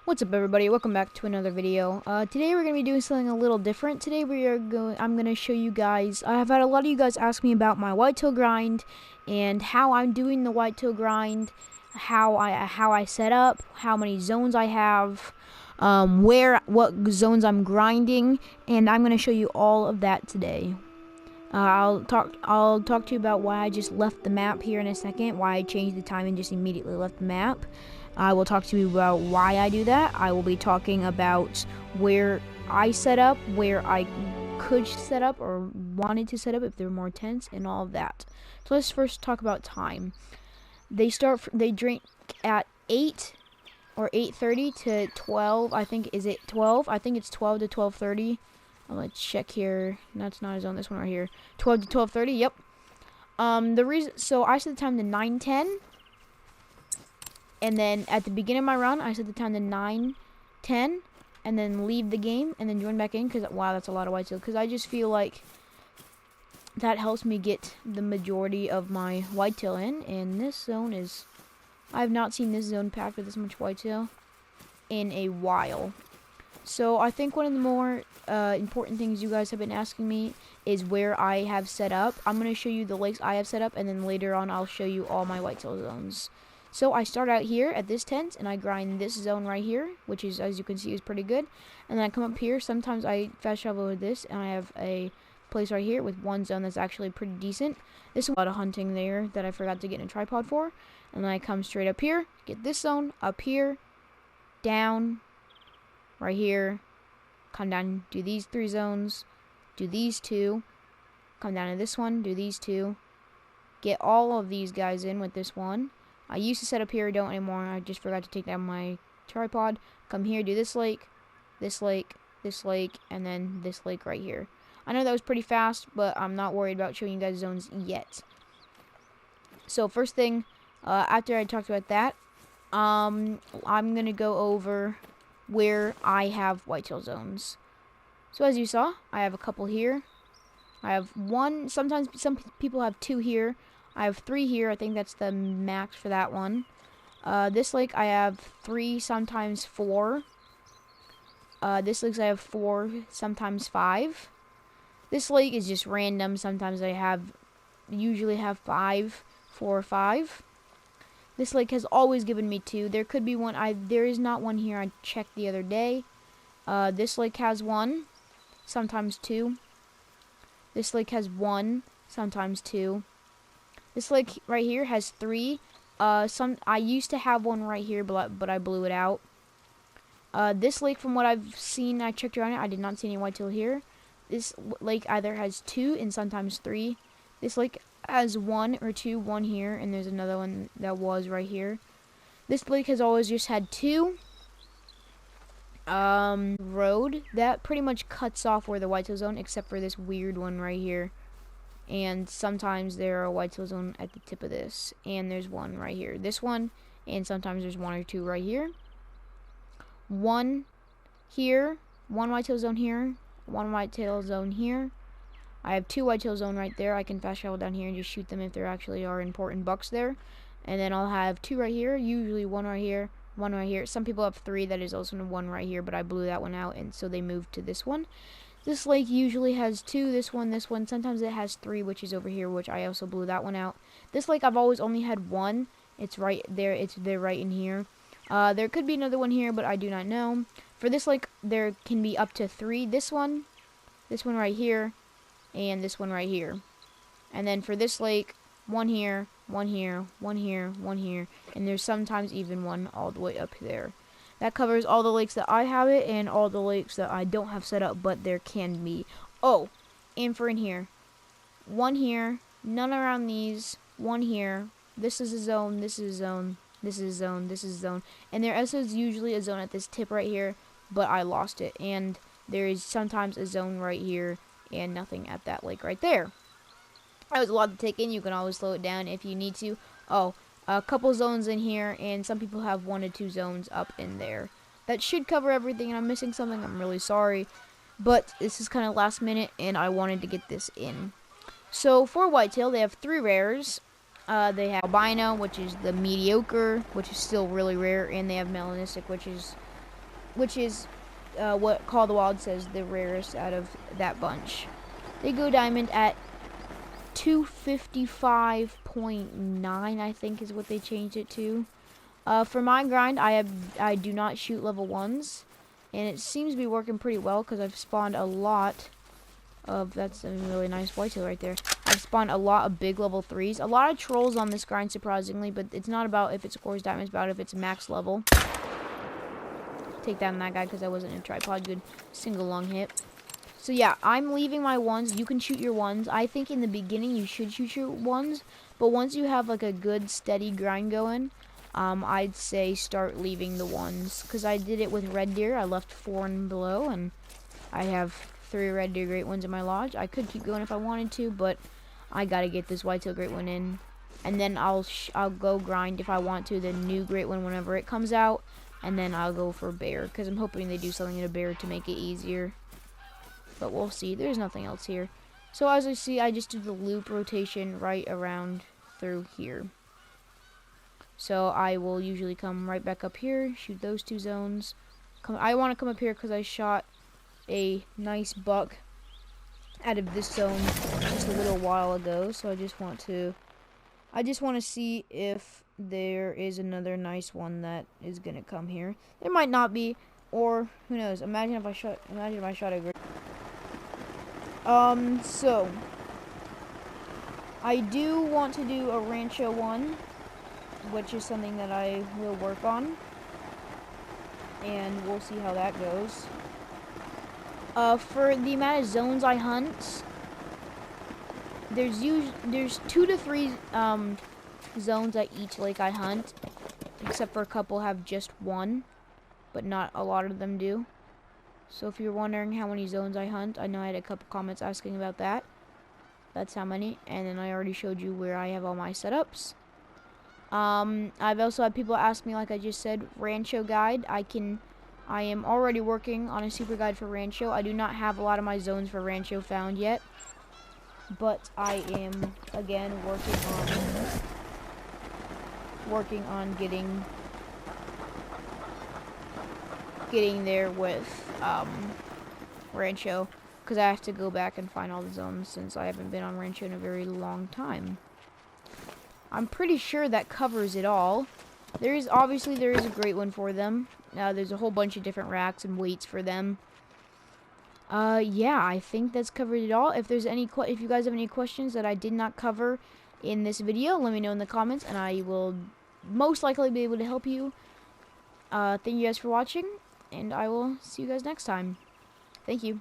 What's up, everybody? Welcome back to another video. Today we're gonna be doing something a little different. Today I'm gonna show you guys. I've had a lot of you guys ask me about my whitetail grind and how I'm doing the whitetail grind, how I set up, how many zones I have, what zones I'm grinding, and I'm gonna show you all of that today. I'll talk to you about why I just left the map here in a second, why I changed the time and just immediately left the map. I will talk to you about why I do that. I will be talking about where I set up, where I could set up or wanted to set up if they're more tents, and all of that. So let's first talk about time. They drink at 8 or 8:30 to 12. I think, is it 12? I think it's 12 to 12:30. Let's check here. That's not a zone. This one right here. 12 to 12:30. Yep. So I set the time to 9:10. And then at the beginning of my run, I set the time to 9:10, and then leave the game, and then join back in, because, wow, that's a lot of whitetail, because I just feel like that helps me get the majority of my whitetail in, and this zone is, I have not seen this zone packed with this much whitetail in a while. So I think one of the more important things you guys have been asking me is where I have set up. I'm going to show you the lakes I have set up, and then later on I'll show you all my whitetail zones. So I start out here at this tent, and I grind this zone right here, which is, as you can see, is pretty good. And then I come up here. Sometimes I fast travel with this, and I have a place right here with one zone that's actually pretty decent. There's a lot of hunting there that I forgot to get in a tripod for. And then I come straight up here, get this zone, up here, down, right here, come down, do these 3 zones, do these 2, come down to this one, do these 2, get all of these guys in with this one. I used to set up here, don't anymore. I just forgot to take down my tripod. Come here, do this lake, this lake, this lake, and then this lake right here. I know that was pretty fast, but I'm not worried about showing you guys zones yet. So first thing, after I talked about that, I'm going to go over where I have whitetail zones. So as you saw, I have a couple here. I have 1, sometimes some people have 2 here. I have 3 here. I think that's the max for that one. This lake I have 3, sometimes 4. This lake I have 4, sometimes 5. This lake is just random. Sometimes I usually have 5, 4 or 5. This lake has always given me 2. There could be one. There is not one here. I checked the other day. This lake has 1, sometimes 2. This lake has 1, sometimes 2. This lake right here has 3. I used to have one right here, but I blew it out. This lake, from what I've seen, I checked around it. I did not see any whitetail here. This lake either has 2 and sometimes 3. This lake has 1 or 2, 1 here, and there's another one that was right here. This lake has always just had 2. Road that pretty much cuts off where the whitetail zone, except for this weird one right here. And sometimes there are a whitetail zone at the tip of this, and there's one right here. This one, and sometimes there's 1 or 2 right here. 1 here, 1 whitetail zone here, 1 whitetail zone here. I have 2 whitetail zone right there. I can fast travel down here and just shoot them if there actually are important bucks there. And then I'll have 2 right here, usually 1 right here, 1 right here. Some people have 3, that is also 1 right here, but I blew that one out, and so they moved to this one. This lake usually has 2, this one. Sometimes it has 3, which is over here, which I also blew that one out. This lake I've always only had 1. It's right there. They're right in here. There could be another one here, but I do not know. For this lake, there can be up to 3. This one right here, and this one right here. And then for this lake, 1 here, 1 here, 1 here, 1 here, and there's sometimes even 1 all the way up there. That covers all the lakes that I have it, and all the lakes that I don't have set up, but there can be. Oh, and for in here. 1 here, none around these, 1 here. This is a zone, this is a zone, this is a zone, this is a zone. And there also is usually a zone at this tip right here, but I lost it. And there is sometimes a zone right here, and nothing at that lake right there. That was a lot to take in. You can always slow it down if you need to. Oh, a couple zones in here, and some people have 1 to 2 zones up in there. That should cover everything, and I'm missing something. I'm really sorry, but this is kind of last minute, and I wanted to get this in. So for whitetail, they have 3 rares. They have albino, which is the mediocre, which is still really rare, and they have melanistic, which is which is what Call of the Wild says the rarest out of that bunch. They go diamond at 255.9, I think is what they changed it to. For my grind, I do not shoot level 1s, and it seems to be working pretty well because I've spawned a lot of, that's a really nice whitetail right there. I've spawned a lot of big level 3s. A lot of trolls on this grind, surprisingly, but it's not about if it scores diamonds, it's about if it's max level. Take down that guy because I wasn't in a tripod. Good single long hit. So yeah, I'm leaving my 1s. You can shoot your 1s. I think in the beginning you should shoot your 1s, but once you have like a good steady grind going, I'd say start leaving the 1s, because I did it with red deer. I left 4 and below, and I have 3 red deer great ones in my lodge. I could keep going if I wanted to, but I gotta get this whitetail great one in, and then I'll go grind if I want to the new great one whenever it comes out, and then I'll go for bear, because I'm hoping they do something in a bear to make it easier. But we'll see. There's nothing else here. So as I see, I just did the loop rotation right around through here. So I will usually come right back up here, shoot those 2 zones. I want to come up here because I shot a nice buck out of this zone just a little while ago. So I just want to see if there is another nice one that is gonna come here. There might not be, or who knows? Imagine if I shot a great. So I do want to do a Rancho one, which is something that I will work on, and we'll see how that goes. For the amount of zones I hunt, there's 2 to 3 zones at each lake I hunt, except for a couple have just 1, but not a lot of them do. So if you're wondering how many zones I hunt, I know I had a couple comments asking about that. That's how many, and then I already showed you where I have all my setups. I've also had people ask me, like I just said, Rancho guide. I am already working on a super guide for Rancho. I do not have a lot of my zones for Rancho found yet, but I am again working on getting there with Rancho, because I have to go back and find all the zones since I haven't been on Rancho in a very long time. I'm pretty sure that covers it all. There is a great one for them. There's a whole bunch of different racks and weights for them. Yeah, I think that's covered it all. If you guys have any questions that I did not cover in this video, let me know in the comments, and I will most likely be able to help you. Thank you guys for watching, and I will see you guys next time. Thank you.